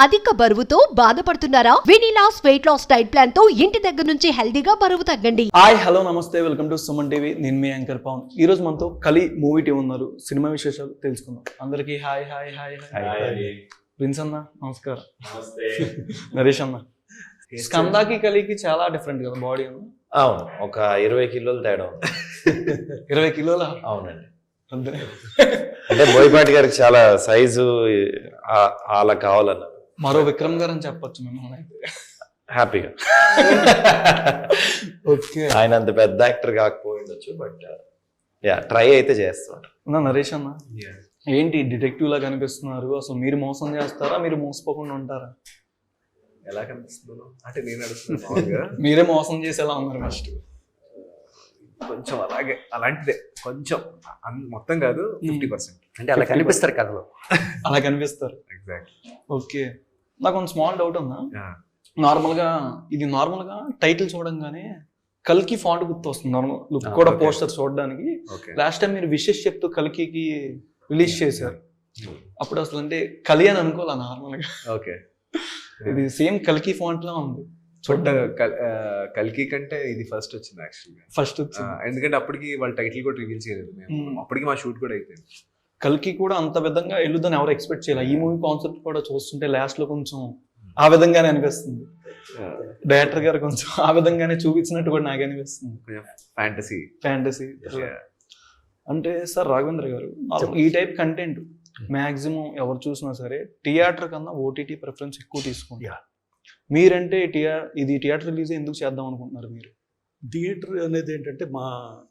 అధిక బరువుతో బాధపడుతున్నారా? వినీలాస్ వెయిట్ లాస్ డైట్ ప్లాన్ తో ఇంటి దగ్గర నుంచి హెల్దీగా బరువు తగ్గండి. హాయ్ హలో నమస్తే, వెల్కమ్ టు సుమన్ టీవీ. నేను మీ యాంకర్ పవన్. ఈ రోజు మనతో కలి మూవీ టీం ఉన్నారు. సినిమా విశేషాలు తెలుసుకుందాం. అందరికీ hi hi hi hi. Prince అన్న నమస్కారం. నరేష్ అన్న, స్కందాకి కలికి చాలా డిఫరెంట్ కదా బాడీ అన్న? అవును, ఒక 20 కిలోలు తేడా ఉంది. 20 కిలోల? అవునండి. అంటే బోయపాటి గారికి చాలా సైజు అలా కావాలన్నారు. మరో విక్రమ్ గారు అని చెప్పొచ్చు మిమ్మల్ని అయితే. హ్యాపీగా. ఓకే, ఆయన అంత పెద్ద యాక్టర్ కాకపోయిండొచ్చు, బట్ యా ట్రై అయితే చేస్తుంటారు. నరేష్ అన్న, ఏంటి డిటెక్టివ్ లా కనిపిస్తున్నారు? అసలు మీరు మోసం చేస్తారా, మీరు మోసపోకుండా ఉంటారా? ఎలా కనిపిస్తున్నాను అంటే నేను అడుగుతున్నా. మీరే మోసం చేసేలా ఉన్నారు ఫస్ట్. కొంచెం అలాగే, అలాంటిదే కొంచెం, మొత్తం కాదు, 50%. అంటే అలా కనిపిస్తారు కథలో. అలా కనిపిస్తారు. ఎగ్జాక్ట్లీ. ఓకే, నాకు కొంచెం స్మాల్ డౌట్ ఉందా? నార్మల్గా టైటిల్ చూడంగానే కల్కి ఫాంట్ గుర్తు వస్తుంది. నార్మల్ లుక్ కూడా పోస్టర్ చూడడానికి. లాస్ట్ టైం మీరు విషెస్ చెప్తూ కల్కి రిలీజ్ చేశారు. అప్పుడు అసలు అంటే కలి అని అనుకోలే నార్మల్గా. ఓకే, ఇది సేమ్ కల్కి ఫాంట్ లా ఉంది. కల్కి కంటే ఇది ఫస్ట్ వచ్చింది యాక్చువల్గా. ఫస్ట్ వచ్చింది ఎందుకంటే అప్పటికి వాళ్ళ టైటిల్ కూడా రివీల్ చేయలేదు మేము. అప్పటికి మా షూట్ కూడా అయిపోయింది. కల్కి కూడా అంత విధంగా వెళ్ళుదని ఎవరు ఎక్స్పెక్ట్ చేయాలి. ఈ మూవీ కాన్సెప్ట్ కూడా చూస్తుంటే లాస్ట్ లో కొంచెం ఆ విధంగానే అనిపిస్తుంది. డైరెక్టర్ గారు కొంచెం ఆ విధంగానే చూపించినట్టు కూడా నాకు అనిపిస్తుంది. ఫ్యాంటసీ అంటే సార్ రాఘవేంద్ర గారు, ఈ టైప్ కంటెంట్ మాక్సిమం ఎవరు చూసినా సరే థియేటర్ కన్నా ఓటీటీ ప్రిఫరెన్స్ ఎక్కువ తీసుకుంటారు. మీరంటే ఇది థియేటర్ రిలీజ్ ఎందుకు చేద్దాం అనుకుంటున్నారు మీరు? థియేటర్ అనేది ఏంటంటే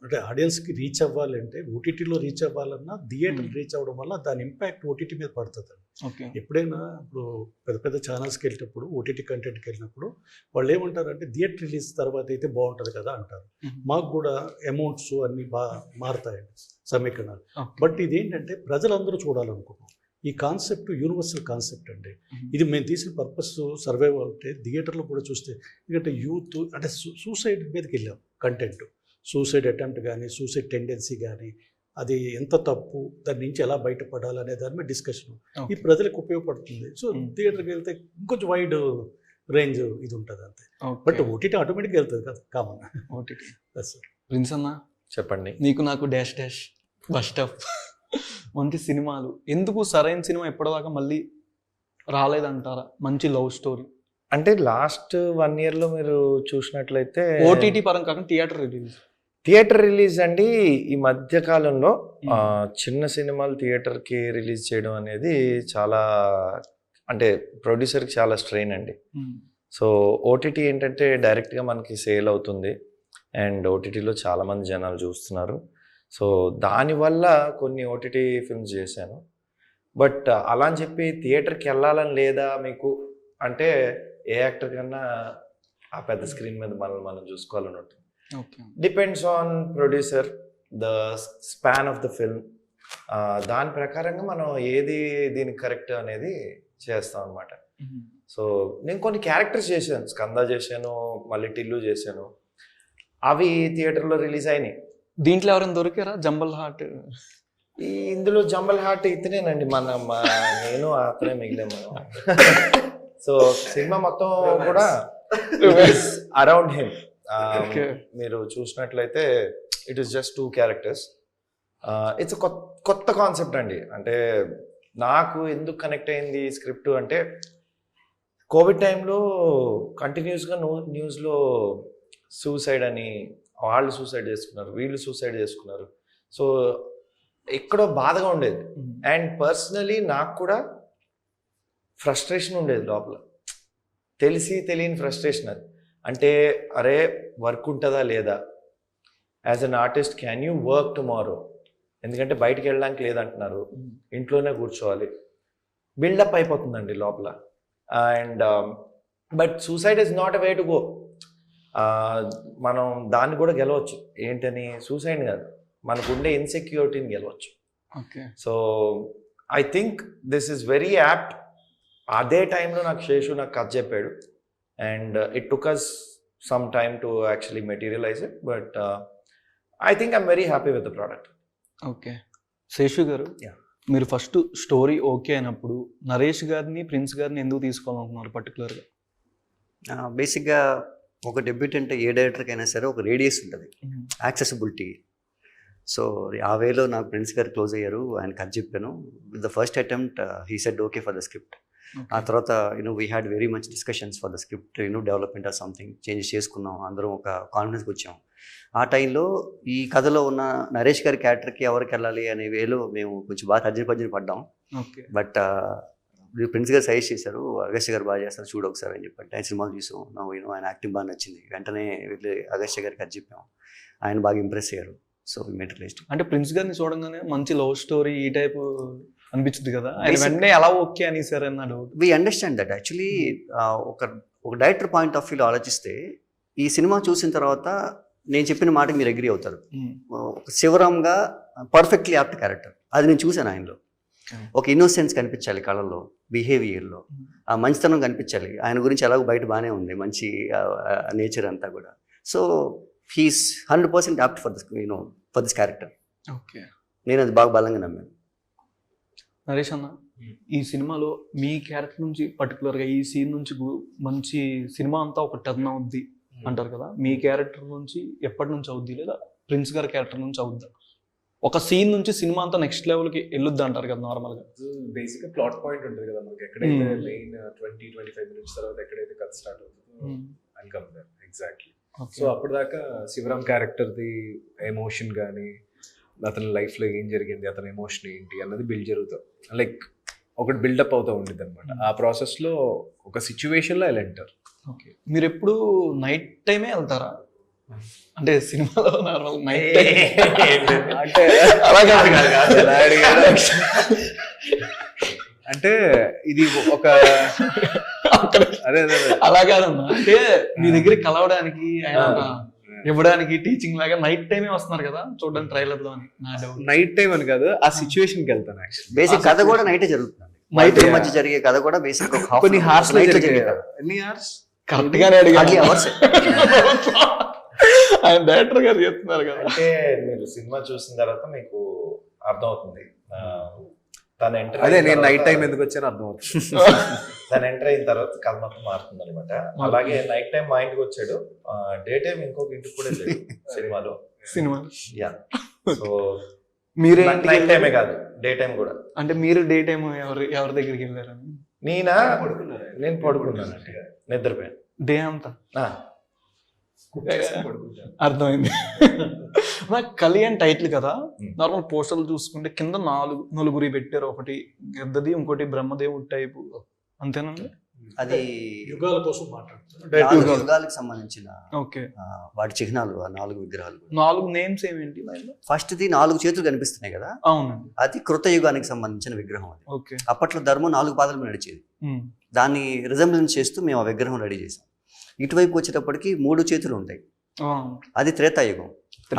అంటే ఆడియన్స్కి రీచ్ అవ్వాలంటే, ఓటీటీలో రీచ్ అవ్వాలన్నా థియేటర్ రీచ్ అవ్వడం వల్ల దాని ఇంపాక్ట్ ఓటీటీ మీద పడుతుంది. ఓకే, ఎప్పుడైనా ఇప్పుడు పెద్ద పెద్ద ఛానల్స్కి వెళ్ళినప్పుడు, ఓటీటీ కంటెంట్కి వెళ్ళినప్పుడు వాళ్ళు ఏమంటారంటే థియేటర్ రిలీజ్ తర్వాత అయితే బాగుంటుంది కదా అంటారు. మాకు కూడా అమౌంట్స్ అన్నీ బాగా మారుతాయండి, సమీకరణాలు. బట్ ఇదేంటంటే ప్రజలందరూ చూడాలనుకుంటున్నాం. ఈ కాన్సెప్ట్ యూనివర్సల్ కాన్సెప్ట్ అండి. ఇది మేము తీసిన పర్పస్ సర్వైవ్ అంటే థియేటర్లో కూడా చూస్తే, ఎందుకంటే యూత్ అంటే సూసైడ్ మీదకి వెళ్ళాం. కంటెంట్ సూసైడ్ అటెంప్ట్ కానీ, సూసైడ్ టెండెన్సీ కానీ, అది ఎంత తప్పు, దాని నుంచి ఎలా బయటపడాలనే దాని మీద డిస్కషన్ ఈ ప్రజలకు ఉపయోగపడుతుంది. సో థియేటర్కి వెళ్తే ఇంకొంచెం వైడ్ రేంజ్ ఇది ఉంటుంది అంతే. బట్ ఓటీటీ ఆటోమేటిక్గా వెళ్తుంది కదా, కామన్ ఓటీటీ. సార్ ప్రిన్స్ అన్న చెప్పండి. నీకు నాకు డాష్ డాష్ ఫస్ట్ ఆఫ్ మంచి సినిమాలు ఎందుకు, సరైన సినిమా ఎప్పటిదాకా మళ్ళీ రాలేదంటారా? మంచి లవ్ స్టోరీ అంటే లాస్ట్ 1 year లో మీరు చూసినట్లయితే ఓటీటీ పరం కాకుండా థియేటర్ రిలీజ్ అండి. ఈ మధ్య కాలంలో చిన్న సినిమాలు థియేటర్కి రిలీజ్ చేయడం అనేది చాలా, అంటే ప్రొడ్యూసర్కి చాలా స్ట్రెయిన్ అండి. సో ఓటీటీ ఏంటంటే డైరెక్ట్గా మనకి సేల్ అవుతుంది, అండ్ ఓటీటీలో చాలామంది జనాలు చూస్తున్నారు. సో దానివల్ల కొన్ని ఓటీటీ ఫిల్మ్స్ చేశాను. బట్ అలా అని చెప్పి థియేటర్కి వెళ్ళాలని లేదా మీకు అంటే, ఏ యాక్టర్ కన్నా ఆ పెద్ద స్క్రీన్ మీద మనం చూసుకోవాలని ఉంటుంది. Depends on producer, the span of the film. దాని ప్రకారంగా మనం ఏది దీనికి కరెక్ట్ అనేది చేస్తాం అనమాట. సో నేను కొన్ని క్యారెక్టర్స్ చేశాను, స్కంద చేశాను, మళ్ళీ టిల్లు చేశాను. అవి థియేటర్లో రిలీజ్ అయినాయి. దీంట్లో ఎవరైనా దొరికారా? జంబల్ హార్ట్ ఇందులో జంబల్ హార్ట్ ఇతనేనండి, నేను అతనే మిగిలాము. సో సినిమా మొత్తం కూడా అరౌండ్ హిమ్. మీరు చూసినట్లయితే it is just 2 characters. It's కొత్త కాన్సెప్ట్ అండి. అంటే నాకు ఎందుకు కనెక్ట్ అయింది స్క్రిప్ట్ అంటే, కోవిడ్ టైంలో కంటిన్యూస్గా న్యూస్లో సూసైడ్ అని, వాళ్ళు సూసైడ్ చేసుకున్నారు, వీళ్ళు సూసైడ్ చేసుకున్నారు. సో ఎక్కడో బాధగా ఉండేది. అండ్ పర్సనలీ నాకు కూడా ఫ్రస్ట్రేషన్ ఉండేది లోపల, తెలియని ఫ్రస్ట్రేషన్. అది అంటే అరే వర్క్ ఉంటుందా లేదా, as an artist can you work tomorrow? ఎందుకంటే బయటికి వెళ్ళడానికి లేదంటున్నారు, ఇంట్లోనే కూర్చోవాలి. బిల్డప్ అయిపోతుందండి లోపల. And but suicide is not a way to go. మనం దాన్ని కూడా గెలవచ్చు. ఏంటని? సూసైడ్ కాదు, మనకుండే ఇన్సెక్యూరిటీని గెలవచ్చు. So I think this is very apt. అదే టైంలో నాకు శేషు నాకు కథ చెప్పాడు, and it took us some time to actually materialize it. But I think I'm very happy with the product. Okay, Seshu garu మీరు ఫస్ట్ స్టోరీ ఓకే అయినప్పుడు నరేష్ గారిని ప్రిన్స్ గారిని ఎందుకు తీసుకోవాలనుకున్నారు పర్టికులర్గా? బేసిక్గా ఒక డెబ్యూటెంట్ ఏ డైరెక్టర్కి అయినా సరే ఒక రేడియస్ ఉంటుంది, యాక్సెసిబిలిటీ. సో ఆ వేలో నాకు ప్రిన్స్ గారు క్లోజ్ అయ్యారు, ఆయన కథ చెప్పాను. With the first attempt he said okay for the script. ఆ తర్వాత we had very much discussions for the script, development or something changes చేసుకున్నాం, అందరం ఒక కాన్ఫిడెన్స్కి వచ్చాం. ఆ టైంలో ఈ కథలో ఉన్న నరేష్ గారి క్యారెక్టర్కి ఎవరికి వెళ్ళాలి అనే వేలో మేము కొంచెం బాగా తర్జన పడ్డాం. ఓకే. బట్ ప్రిన్స్ గారు సజెస్ట్ చేశారు, అగస్త్య గారు బాగా చేస్తారు చూడు ఒకసారి అని చెప్పి. ఆయన సినిమాలు చూసాం, ఆయన యాక్టింగ్ బాగా నచ్చింది. వెంటనే వెళ్ళి అగస్త్య గారికి అది చెప్పాం, ఆయన బాగా ఇంప్రెస్ అయ్యారు. సో మెటీరియలిస్ట్ అంటే ప్రిన్స్ గారిని చూడంగానే మంచి లవ్ స్టోరీ ఈ టైప్ అనిపించింది కదా, ఆయన వెంటనే ఎలా ఓకే అని సార్ అన్న doubt. We understand that. Actually ఒక డైరెక్టర్ పాయింట్ ఆఫ్ వ్యూలో ఆలోచిస్తే ఈ సినిమా చూసిన తర్వాత నేను చెప్పిన మాటకి మీరు అగ్రీ అవుతారు. ఒక శివరామ్గా పర్ఫెక్ట్లీ యాప్ట్ క్యారెక్టర్, అది నేను చూశాను ఆయనలో. ఒక ఇన్నోసెన్స్ కనిపించాలి కళల్లో, బిహేవియర్లో ఆ మంచితనం కనిపించాలి. ఆయన గురించి ఎలాగో బయట బాగానే ఉంది మంచి నేచర్ అంతా కూడా. So he is 100% apt for this for this character. Okay. నేను అది బాగా బలంగా నమ్మాను. నరేష్ అన్న, ఈ సినిమాలో మీ క్యారెక్టర్ నుంచి పర్టికులర్గా ఈ సీన్ నుంచి మంచి సినిమా అంతా ఒక టర్న్ అవుద్ది అంటారు కదా, మీ క్యారెక్టర్ నుంచి ఎప్పటి నుంచి అవుద్ది, లేదా ప్రిన్స్ గారి క్యారెక్టర్ నుంచి అవుద్దా? ఒక సీన్ నుంచి సినిమా అంతా నెక్స్ట్ లెవెల్కి వెళ్ళొద్ది అంటారు కదా నార్మల్గా. బేసిక్గా ప్లాట్ పాయింట్ ఉంటుంది కదా మనకి, ఎక్కడైతే మెయిన్ 20-25 మినిట్స్ తర్వాత ఎక్కడైతే కథ స్టార్ట్ అవుతుందో I'll come there exactly. So అప్పుడు దాకా శివరామ్ క్యారెక్టర్ది ఎమోషన్ కానీ, అతని లైఫ్లో ఏం జరిగింది, అతని ఎమోషన్ ఏంటి అన్నది బిల్డ్ జరుగుతుంది, లైక్ ఒకటి బిల్డప్ అవుతూ ఉంటుంది అనమాట. ఆ ప్రాసెస్లో ఒక సిచ్యువేషన్లో ఎలా ఎంటర్. ఓకే. మీరు ఎప్పుడు నైట్ టైమే వెళ్తారా? అంటే సినిమాలో నార్మల్ నైట్ అంటే అంటే ఇది ఒక అదే అలా కాదమ్మా, అంటే మీ దగ్గర కలవడానికి ఆయన ఇవ్వడానికి టీచింగ్ లాగా నైట్ టైమే వస్తున్నారు కదా చూడడానికి ట్రైలర్ లో అని నా డౌట్. నైట్ టైం అని కాదు, ఆ సిచ్యువేషన్కి వెళ్తాను యాక్చువల్లీ. బేసిక్ కథ కూడా నైటే జరుగుతుంది. నైట్ మధ్య జరిగే కథ కూడా బేసిక్ కొన్ని హార్స్ ఎన్ని హార్స్ కరెక్ట్ గానే అడిగారు. అవర్స్ ఆయన డైరెక్టర్ గారు చెప్తున్నారు కదా. అంటే మీరు సినిమా చూసిన తర్వాత మీకు అర్థమవుతుంది తన ఎంటర్. అదే నేను నైట్ టైం ఎందుకు వచ్చానో అర్థమవుతుంది. తన ఎంటర్ అయిన తర్వాత కథ మొత్తం మారుతుంది అనమాట. అలాగే నైట్ టైం మా ఇంటికి వచ్చాడు, డే టైం ఇంకొక ఇంటికి కూడా వెళ్ళాడు సినిమాలో. Cinema yeah. సో మీరే నైట్ టైమే కాదు, డే టైం కూడా. అంటే మీరు డే టైం ఎవరి దగ్గరికి వెళ్ళారని? నేను పడుకున్నాను, నిద్రపోయాను డే అంతా. అర్థమైంది. నాకు కళ్యాణ్ టైటిల్ కదా, నార్మల్ పోస్టర్లు చూసుకుంటే కింద నలుగురి పెట్టారు, ఒకటి గద్దది, ఇంకోటి బ్రహ్మదేవుడి టైపు, అంతేనండి? అది యుగాల కోసం మాట్లాడుతున్నాను. యుగాలకు సంబంధించిన ఓకే. వాటి చిహ్నాలు, ఆ 4 విగ్రహాలు. 4 నేమ్స్ ఏమేంటి? ఫస్ట్ది 4 చేతులు కనిపిస్తున్నాయి కదా, అవునండి, అది కృత యుగానికి సంబంధించిన విగ్రహం. అది ఓకే. అప్పట్లో ధర్మం 4 పాదాల మీద నడిచేది, దాన్ని రిజంబ్లెన్స్ చేస్తూ మేము ఆ విగ్రహం రెడీ చేసాం. ఇటువైపు వచ్చేటప్పటికి 3 చేతులు ఉంటాయి, అది త్రేతాయుగం.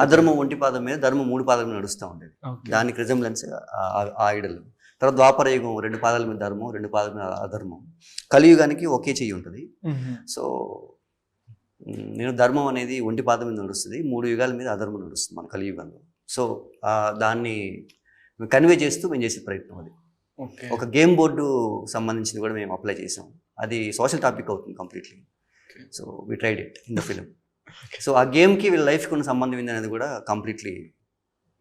అధర్మం 1 పాదం మీద, ధర్మం 3 పాదాల మీద నడుస్తూ ఉండేది, దానికి రిజంబ్లెన్స్ ఆ ఐడల్. తర్వాత ద్వాపర యుగం 2 పాదాల మీద ధర్మం, 2 పాదాల మీద అధర్మం. కలియుగానికి ఒకే చెయ్యి ఉంటుంది. సో నేను ధర్మం అనేది 1 పాదం మీద నడుస్తుంది, 3 యుగాల మీద అధర్మం నడుస్తుంది మన కలియుగంలో. సో దాన్ని కన్వే చేస్తూ మేము చేసే ప్రయత్నం అది. ఒక గేమ్ బోర్డు సంబంధించింది కూడా మేము అప్లై చేసాం, అది సోషల్ టాపిక్ అవుతుంది completely. So we tried it in the film. So ఆ గేమ్కి వీళ్ళ లైఫ్కి ఉన్న సంబంధం ఏంది అనేది కూడా కంప్లీట్లీ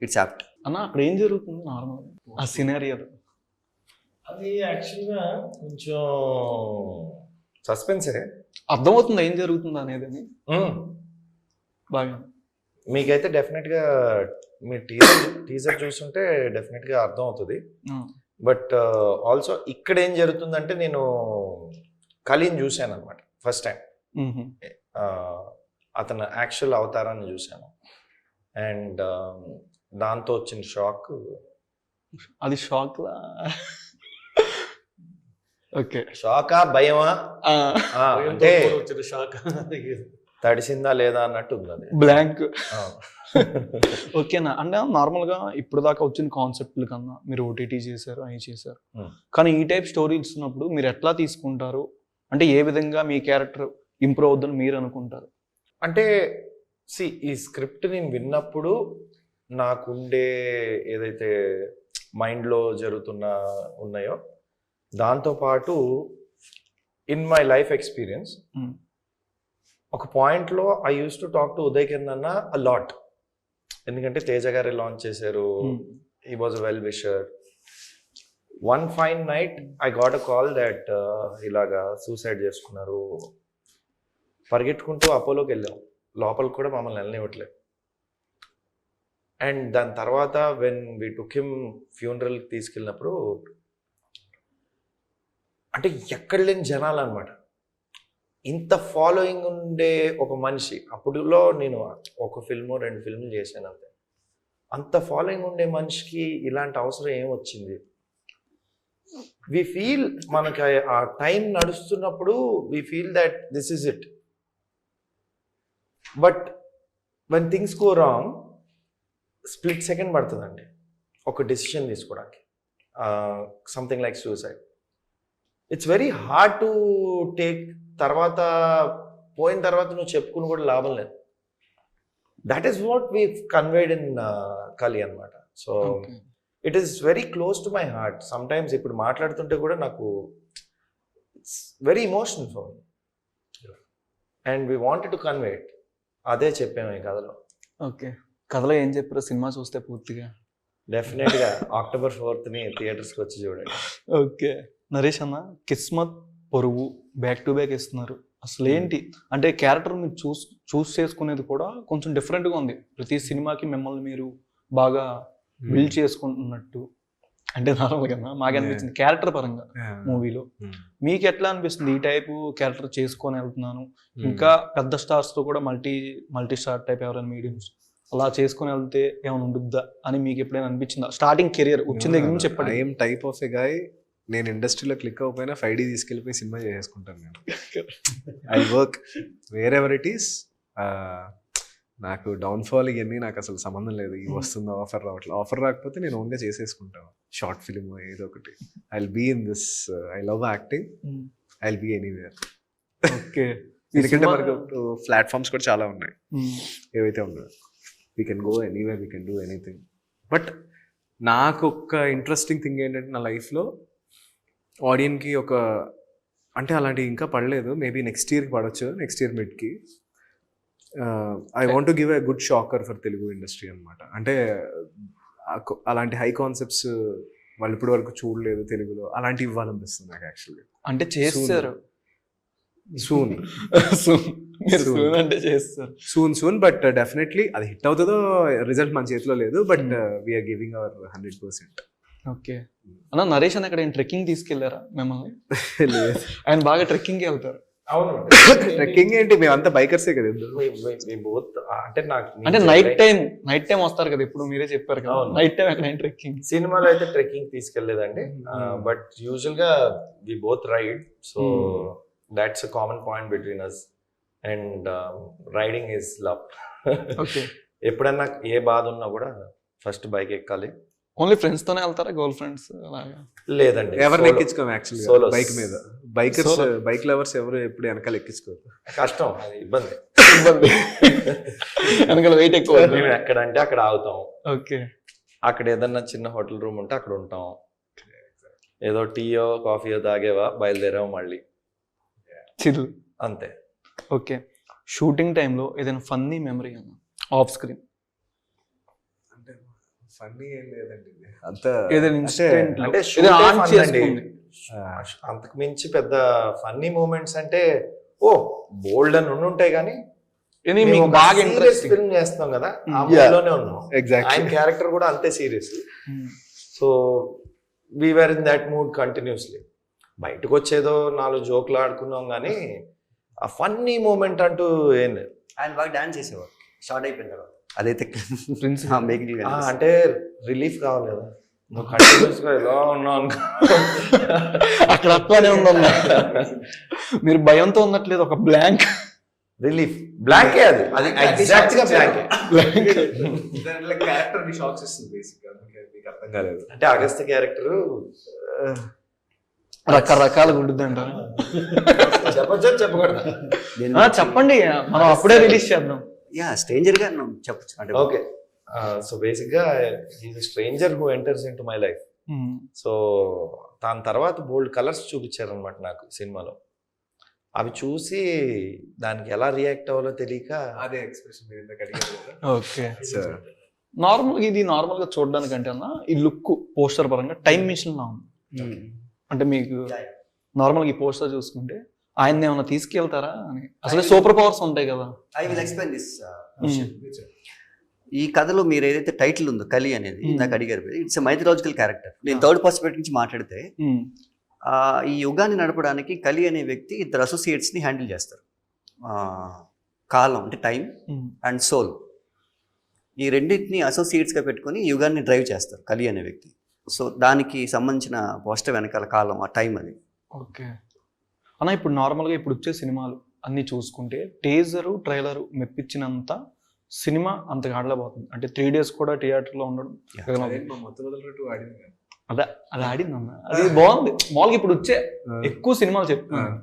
ఇట్స్ యాప్ట్. అన్న అక్కడ ఏం జరుగుతుంది నార్మల్ ఆ సినారియోలో? అది యాక్చువల్గా కొంచెం సస్పెన్సే. అర్థమవుతుంది ఏం జరుగుతుంది అనేది బాగా. మీకైతే డెఫినెట్గా మీ టీజర్ చూస్తుంటే డెఫినెట్గా అర్థం అవుతుంది. బట్ ఆల్సో ఇక్కడ ఏం జరుగుతుందంటే, నేను కలిని చూశాను అనమాట ఫస్ట్ టైం. అతను యాక్చువల్ అవతారాన్ని చూశాను, అండ్ దాంతో వచ్చిన షాక్. అది షాక్ లా? ఓకే. షాకా భయమా అంటే వచ్చిన షాక్ తడిసిందా లేదా అన్నట్టు ఉంది అది, బ్లాంక్. ఓకేనా? అంటే నార్మల్గా ఇప్పుడు దాకా వచ్చిన కాన్సెప్ట్ల కన్నా మీరు ఓటీటీ చేశారు, అవి చేశారు, కానీ ఈ టైప్ స్టోరీ ఇస్తున్నప్పుడు మీరు ఎట్లా తీసుకుంటారు? అంటే ఏ విధంగా మీ క్యారెక్టర్ ఇంప్రూవ్ అవుతుందని మీరు అనుకుంటారు? అంటే ఈ స్క్రిప్ట్ నేను విన్నప్పుడు నాకుండే ఏదైతే మైండ్లో ఉన్నాయో దాంతోపాటు ఇన్ మై లైఫ్ ఎక్స్పీరియన్స్ ఒక పాయింట్లో I use to talk to Uday Kiran అన్న అ లాట్. ఎందుకంటే తేజ గారే లాంచ్ చేశారు, he was a well wisher. One fine night I got a call that ఇలాగా సూసైడ్ చేసుకున్నారు. పరిగెట్టుకుంటూ అపోలోకి వెళ్ళాం, లోపలికి కూడా మమ్మల్ని వెళ్ళనివ్వట్లేదు. అండ్ దాని తర్వాత వెన్ వి టుక్ హిమ్ ఫ్యూనరల్కి తీసుకెళ్ళినప్పుడు అంటే ఎక్కడ లేని జనాలు అనమాట, ఇంత ఫాలోయింగ్ ఉండే ఒక మనిషి. అప్పుడులో నేను ఒక ఫిల్ము 2 ఫిల్ములు చేశాను అంతే. అంత ఫాలోయింగ్ ఉండే మనిషికి ఇలాంటి అవసరం ఏమొచ్చింది? వి ఫీల్ మనకి ఆ టైం నడుస్తున్నప్పుడు we feel that this is it. But when things go wrong split second పడుతుందండి ఒక డెసిషన్ తీసుకోవడానికి. Something like suicide, it's very hard to take. తర్వాత పోయిన తర్వాత నువ్వు చెప్పుకుని కూడా లాభం లేదు. That is what we conveyed in Kali అనమాట. So it is very close to my heart. Sometimes ఇప్పుడు మాట్లాడుతుంటే కూడా నాకు it's very emotional for me and we wanted to convey it. అదే చెప్పాము ఈ కథలో. ఓకే, కథలో ఏం చెప్పారో సినిమా చూస్తే పూర్తిగా డెఫినెట్గా October 4th థియేటర్స్కి వచ్చి చూడండి. ఓకే, నరేష్ అన్న కిస్మత్ పొరుగు బ్యాక్ టు బ్యాక్ ఇస్తున్నారు. అసలు ఏంటి అంటే క్యారెక్టర్ మీరు చూస్ చేసుకునేది కూడా కొంచెం డిఫరెంట్గా ఉంది. ప్రతి సినిమాకి మిమ్మల్ని మీరు బాగా బిల్డ్ చేసుకుంటున్నట్టు అంటే నార్మల్గా మాకు అనిపించింది క్యారెక్టర్ పరంగా మూవీలో. మీకు ఎట్లా అనిపిస్తుంది ఈ టైపు క్యారెక్టర్ చేసుకొని వెళ్తున్నాను, ఇంకా పెద్ద స్టార్స్తో కూడా మల్టీ స్టార్ టైప్ ఎవరైనా మీడియంస్ అలా చేసుకొని వెళ్తే ఏమైనా ఉంటుందా అని మీకు ఎప్పుడైనా అనిపించిందా? స్టార్టింగ్ కెరియర్ వచ్చిన దగ్గర నుంచి చెప్పండి. I'm type of a guy, నేను ఇండస్ట్రీలో క్లిక్ అవ్వకపోయినా 5D తీసుకెళ్ళిపోయి సినిమా చేసుకుంటాను నేను. I work wear ever it is. నాకు డౌన్ఫాల్ ఇవన్నీ నాకు అసలు సంబంధం లేదు. ఈ వస్తుందో ఆఫర్ రావట్లేదు, ఆఫర్ రాకపోతే నేను ఓన్గా చేసేసుకుంటాను. షార్ట్ ఫిలిం ఏదో ఒకటి. I will be in this. I love acting. I will be anywhere. Okay, ఎందుకంటే మనకు ప్లాట్ఫామ్స్ కూడా చాలా ఉన్నాయి. ఏవైతే ఉన్నాయో we can go anywhere, we can do anything. But నాకు ఒక ఇంట్రెస్టింగ్ థింగ్ ఏంటంటే నా లైఫ్లో ఆడియన్కి ఒక అంటే అలాంటివి ఇంకా పడలేదు. మేబీ నెక్స్ట్ ఇయర్కి పడవచ్చు, నెక్స్ట్ ఇయర్ మిడ్కి. I want to give a good shocker for Telugu industry అనమాట. అంటే అలాంటి హై కాన్సెప్ట్స్ వాళ్ళు ఇప్పటి వరకు చూడలేదు తెలుగులో, అలాంటివి ఇవ్వాలనిపిస్తుంది నాకు యాక్చువల్గా. అంటే చేస్తారు సూన్ అంటే చేస్తారు సూన్. బట్ డెఫినెట్లీ అది హిట్ అవుతుందో రిజల్ట్ మన చేతిలో లేదు. But we are giving our 100%. Okay అన్న, నరేష్ అన్న ఇక్కడ ట్రెక్కింగ్ తీసుకెళ్లారా మిమ్మల్ని? లేదు, ఆయన బాగా ట్రెక్కింగ్ వెళ్తారు. అవును, ట్రెక్కింగ్ ఏంటి, మేమంతా బైకర్సే కదా. అంటే నైట్ టైం వస్తారు కదా, ఇప్పుడు మీరే చెప్పారు కదా నైట్ టైం ఎక్కడ ట్రెక్కింగ్. సినిమాలో అయితే ట్రెక్కింగ్ తీసుకెళ్లేదండి, బట్ యూజువల్ గా we both ride. So that's a common point between us and riding is love. Okay, ఎప్పుడన్నా ఏ బాధ ఉన్నా కూడా ఫస్ట్ బైక్ ఎక్కాలి. ఓన్లీ ఫ్రెండ్స్ తోనే వెళ్తారా, గర్ల్ ఫ్రెండ్స్ అలాగా? లేదండి, ఎవరిని ఎక్కించుకోము యాక్చువల్లీ బైక్ మీద. బైకర్స్ బైక్ లవర్స్ ఎవరు ఎప్పుడు వెనకాల ఎక్కించుకోరు. కష్టం, అది ఇబ్బంది. వెనకాల వెయిట్ ఎక్కువ. మేము ఎక్కడంటే అక్కడ ఆగుతాం. ఓకే, అక్కడ ఏదన్నా చిన్న హోటల్ రూమ్ ఉంటే అక్కడ ఉంటాం. ఏదో టీయో కాఫీయో తాగేవా, బయలుదేరావు మళ్ళీ చిల్ అంతే. ఓకే, షూటింగ్ టైంలో ఏదైనా ఫన్నీ మెమరీ అన్న ఆఫ్ స్క్రీన్? అంటే ఫన్నీ ఏం లేదండి, అంత ఏదైనా ఇన్సిడెంట్ అంటే అంతకు మించి పెద్ద ఫన్నీ మూమెంట్స్ అంటే బోల్డ్ అని ఉంటాయి, కానీ బాగా ఇంట్రెస్టింగ్ ఫిల్మ్ చేస్తాం కదా, ఆ మూడ్లోనే ఉన్నాం. ఎగ్జాక్ట్లీ, ఆయన క్యారెక్టర్ కూడా అంతే serious. So we were in that mood continuously. బయటకు వచ్చేదో 4 జోకులు ఆడుకున్నాం, కానీ ఆ ఫన్నీ మూమెంట్ అంటూ ఏం లేదు. ఆయన బాగా డాన్స్ చేసేవారు షార్ట్ అయిపోయిన తర్వాత. అదైతే మేకింగ్ అంటే రిలీఫ్ కావాలి కదా, నువ్వు కంటిన్యూస్ గా ఎలా ఉన్నావు అనుకో, అక్కడ అట్లానే ఉందన్న. మీరు భయంతో ఉన్నట్లేదు, ఒక బ్లాంక్ రిలీఫ్. బ్లాంకే అది, అది ఎగ్జాక్ట్ గా బ్లాంకే. క్యారెక్టర్ ని షాక్స్ ఇస్తుంది బేసిక్ గా, మీకు అర్థం కాలేదు. అంటే అగస్త్య క్యారెక్టర్ రకరకాలుగా ఉంటుంది అంటారు. చెప్పచ్చా చెప్పకూడదు? చెప్పండి, మనం అప్పుడే రిలీజ్ చేద్దాం. స్ట్రేంజర్ గా చెప్పచ్చు. అంటే ఓకే, సో బేసిక్గా is stranger who enters in to my life. So దాని తర్వాత బోల్డ్ కలర్స్ చూపించారనమాట నాకు సినిమాలో. అవి చూసి దానికి ఎలా రియాక్ట్ అవ్వాలో తెలియక అదే ఎక్స్ప్రెషన్ మీరు ఇందాక అడిగారు కదా. ఓకే. సార్ నార్మల్గా ఇది నార్మల్గా చూడడానికంటే అన్న ఈ లుక్ పోస్టర్ పరంగా టైం మిషన్ లా ఉంది. అంటే మీకు నార్మల్గా ఈ పోస్టర్ చూసుకుంటే ఆయన ఏమైనా తీసుకెళ్తారా అని, అసలు సూపర్ పవర్స్ ఉంటాయి కదా. I will explain this. ఈ కథలో మీరు ఏదైతే టైటిల్ ఉందో కలి అనేది నాకు అడిగారు, ఇట్స్ మైథలాజికల్ క్యారెక్టర్. నేను థర్డ్ పర్స్పెక్టివ్ నుంచి మాట్లాడితే ఈ యుగాన్ని నడపడానికి కలి అనే వ్యక్తి ఇద్దరు అసోసియేట్స్ ని హ్యాండిల్ చేస్తారు. కాలం అంటే టైం అండ్ సోల్, ఈ రెండింటిని అసోసియేట్స్ గా పెట్టుకొని యుగాన్ని డ్రైవ్ చేస్తారు కలి అనే వ్యక్తి. సో దానికి సంబంధించిన పోస్టర్ వెనకాల కాలం ఆ టైం అది. ఓకే అన్న, ఇప్పుడు నార్మల్గా ఇప్పుడు వచ్చే సినిమాలు అన్ని చూసుకుంటే టీజరు ట్రైలరు మెప్పించినంత సినిమా అంతగా ఆడలేకపోతుంది. అంటే 3 days కూడా థియేటర్లో ఉండడం మొత్తం వదలట్టు ఆడింది కదా. అదే అది ఆడింది అన్న, అది బాగుంది. మామూలుగా ఇప్పుడు వచ్చే ఎక్కువ సినిమాలు చెప్తున్నాను,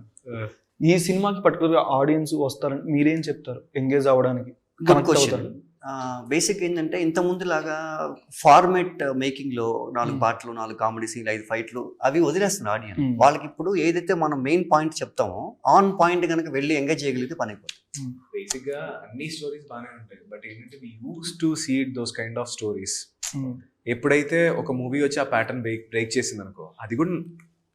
ఈ సినిమాకి పర్టికులర్గా ఆడియన్స్ వస్తారని మీరేం చెప్తారు ఎంగేజ్ అవ్వడానికి? బేసిక్ ఏంటంటే ఇంత ముందు లాగా ఫార్మేట్ మేకింగ్ లో 4 పాటలు 4 కామెడీ సీన్లు 5 ఫైట్లు అవి వదిలేస్తున్నారు ఆడియన్స్. వాళ్ళకి ఇప్పుడు ఏదైతే మనం మెయిన్ పాయింట్ చెప్తామో ఆన్ పాయింట్ కనుక వెళ్ళి ఎంగేజ్ చేయగలిగితే పని అయిపోతుంది. బేసిక్ గా అన్ని స్టోరీస్ బాగానే ఉంటాయి, బట్ ఏంటంటే we use to see it those kind of stories. ఎప్పుడైతే ఒక మూవీ వచ్చి ఆ ప్యాటర్న్ బ్రేక్ చేసింది అనుకో, అది కూడా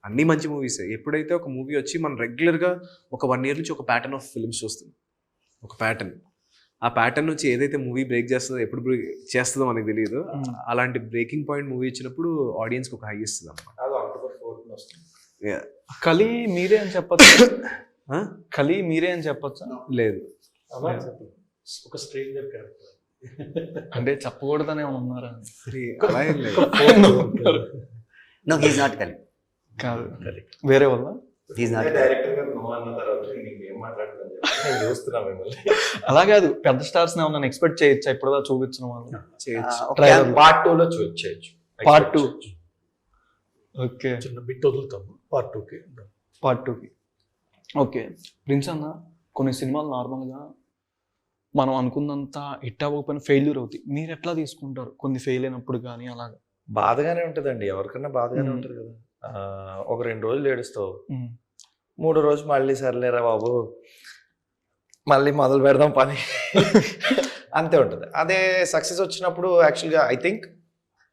అన్ని మంచి మూవీస్. ఎప్పుడైతే ఒక మూవీ వచ్చి మనం రెగ్యులర్ గా ఒక 1 year నుంచి ఒక ప్యాటర్న్ ఆఫ్ ఫిల్మ్స్ చూస్తుంది, ఒక ప్యాటర్న్, ఆ ప్యాటర్న్ నుంచి ఏదైతే మూవీ బ్రేక్ చేస్తుందో ఎప్పుడు బ్రేక్ చేస్తుందో మనకు తెలియదు. అలాంటి బ్రేకింగ్ పాయింట్ మూవీ ఇచ్చినప్పుడు ఆడియన్స్ కి ఒక హై ఇస్తుంది అన్నమాట. October 4th వస్తుంది. కలి మీరే అని చెప్పచ్చు, కలి మీరే అని చెప్పచ్చా? లేదు, ఒక స్ట్రేంజర్ క్యారెక్టర్ అంటే చెప్పకూడదని ఏమైనా ఉన్నారా? అలా ఏం లేదు. నో, హీస్ నాట్ కలి. కాదు, వేరే వల్ల హీస్ నాట్. డైరెక్టర్ గారు నో అన్న తర్వాత నేను ఏం మాట్లాడుతున్నాను నేను చూస్తున్నా మిమ్మల్ని. అలా కాదు, పెద్ద స్టార్స్ ఏమన్నా ఎక్స్పెక్ట్ చేయొచ్చా ఇప్పుడు చూపించిన వాళ్ళు? పార్ట్ 2లో చేయొచ్చు. పార్ట్ 2. ఓకే, చిన్న బిట్ వదులుతాము పార్ట్ 2కి. పార్ట్ 2కి ఓకే. ప్రిన్స్ అన్న, కొన్ని సినిమాలు నార్మల్గా మనం అనుకున్నంత హిట్ అవ్వకపోయినా ఫెయిల్యూర్ అవుతాయి. మీరు ఎట్లా తీసుకుంటారు కొన్ని ఫెయిల్ అయినప్పుడు కానీ? అలాగా బాధగానే ఉంటుందండి, ఎవరికన్నా బాధగానే ఉంటుంది కదా. ఒక 2 రోజులు ఏడుస్తావు, 3వ రోజు మళ్ళీ సర్లేరా బాబు మళ్ళీ మొదలు పెడదాం పని అంతే ఉంటుంది. అదే సక్సెస్ వచ్చినప్పుడు యాక్చువల్గా I think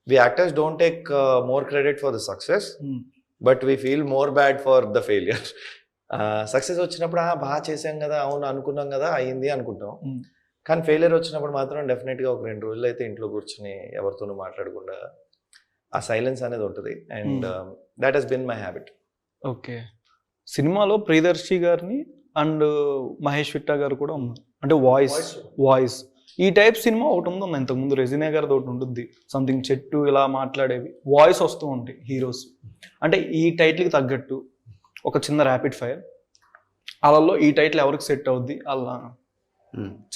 we actors don't take more credit for the success, but we feel more bad for the failure. Success వచ్చినప్పుడు బాగా చేసాం కదా, అవును అనుకున్నాం కదా, అయ్యింది అనుకుంటాం. కానీ ఫెయిలియర్ వచ్చినప్పుడు మాత్రం డెఫినెట్గా ఒక 2 రోజులు అయితే ఇంట్లో కూర్చొని ఎవరితోనూ మాట్లాడకుండా ఆ సైలెన్స్ అనేది ఉంటుంది. And that has been my habit. Okay, సినిమాలో ప్రియదర్శి గారిని అండ్ మహేష్ విట్టా గారు కూడా ఉన్నారు. అంటే వాయిస్ ఈ టైప్ సినిమా ఒకటి ఉంది ఇంతకుముందు రెజినా గారిది ఒకటి ఉంటుంది, సంథింగ్ చెట్టు ఇలా మాట్లాడేవి వాయిస్ వస్తూ ఉంటాయి హీరోస్. అంటే ఈ టైటిల్కి తగ్గట్టు ఒక చిన్న ర్యాపిడ్ ఫైర్, అలలో ఈ టైటిల్ ఎవరికి సెట్ అవుద్ది అలా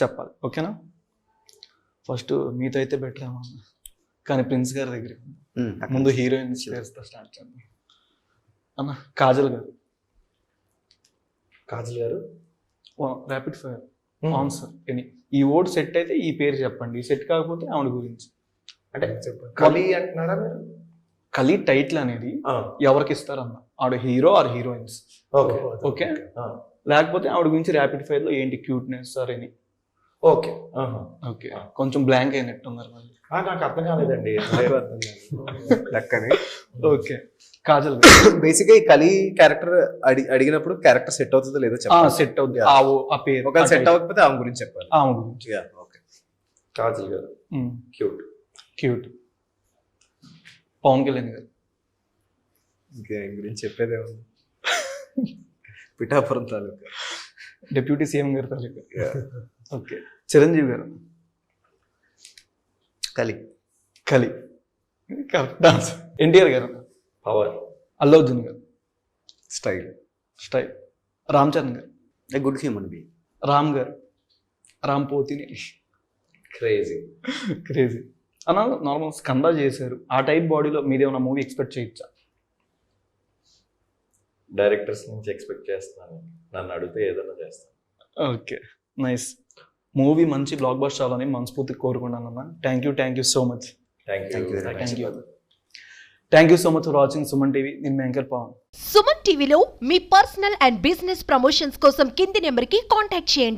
చెప్పాలి. ఓకేనా? ఫస్ట్ మీతో అయితే బెటర్ ఏమో, కానీ ప్రిన్స్ గారి దగ్గర ముందు హీరోయిన్స్ పేరుతో స్టార్ట్ చేద్దాం అన్న. కాజల్ గారు ర్యాపిడ్ ఫైర్ ఆన్సర్ ఎనీ. ఈ వర్డ్ సెట్ అయితే ఈ పేరు చెప్పండి, సెట్ కాకపోతే ఆవిడ గురించి. అంటే కలి అంటున్నారా మీరు? కలి టైటిల్ అనేది ఎవరికి ఇస్తారన్న, ఆవిడ హీరో ఆర్ హీరోయిన్స్. ఓకే, లేకపోతే ఆవిడ గురించి ర్యాపిడ్ ఫైర్ లో ఏంటి క్యూట్నెస్ సార్ అని. ఓకే ఓకే, కొంచెం బ్లాంక్ అయినట్టు ఉన్నారు మళ్ళీ. నాకు అర్థం కాలేదండి. లక్కని. ఓకే, కాజల్ బేసిక్గా ఈ కలి క్యారెక్టర్ అడిగినప్పుడు క్యారెక్టర్ సెట్ అవుతుందో లేదో చెప్పాలి. సెట్ అవుతుంది ఆ పేరు. ఒకవేళ సెట్ అవ్వకపోతే ఆమె గురించి చెప్పాలి. ఆమె గురించి. ఓకే, కాజల్ గారు క్యూట్. పవన్ కళ్యాణ్ గారు ఇంకేం గురించి చెప్పేదేముంది, పిఠాపురం తాలూకా డిప్యూటీ సీఎం గారు తాలూకా. ఓకే, చిరంజీవి గారు కలి. Correct answer. ఎన్టీఆర్ గారు పవర్. అల్లు అర్జున్ గారు స్టైల్. రామ్ చరణ్ గారు గుడ్ హ్యూమన్ బీయింగ్. రామ్ గారు రామ్ పోతిని క్రేజీ అన్న. నార్మల్ స్కందా చేశారు, ఆ టైప్ బాడీలో మీదేమన్నా మూవీ ఎక్స్పెక్ట్ చేయొచ్చా? డైరెక్టర్స్ నుంచి ఎక్స్పెక్ట్ చేస్తాను, నన్ను అడిగితే ఏదైనా చేస్తాను. Okay, nice. మూవీ మంచి బ్లాక్ బస్టర్ అవ్వాలని మనస్ఫూర్తిగా కోరుకున్నాను అన్న. Thank you so much. Thank Thank you you very much. Thank you so much for watching Suman TV. నేను మీ యాంకర్ పవన్. సుమన్ టీవీలో మీ పర్సనల్ అండ్ బిజినెస్ ప్రమోషన్స్ కోసం కింది నెంబర్కి కాంటాక్ట్ చేయండి.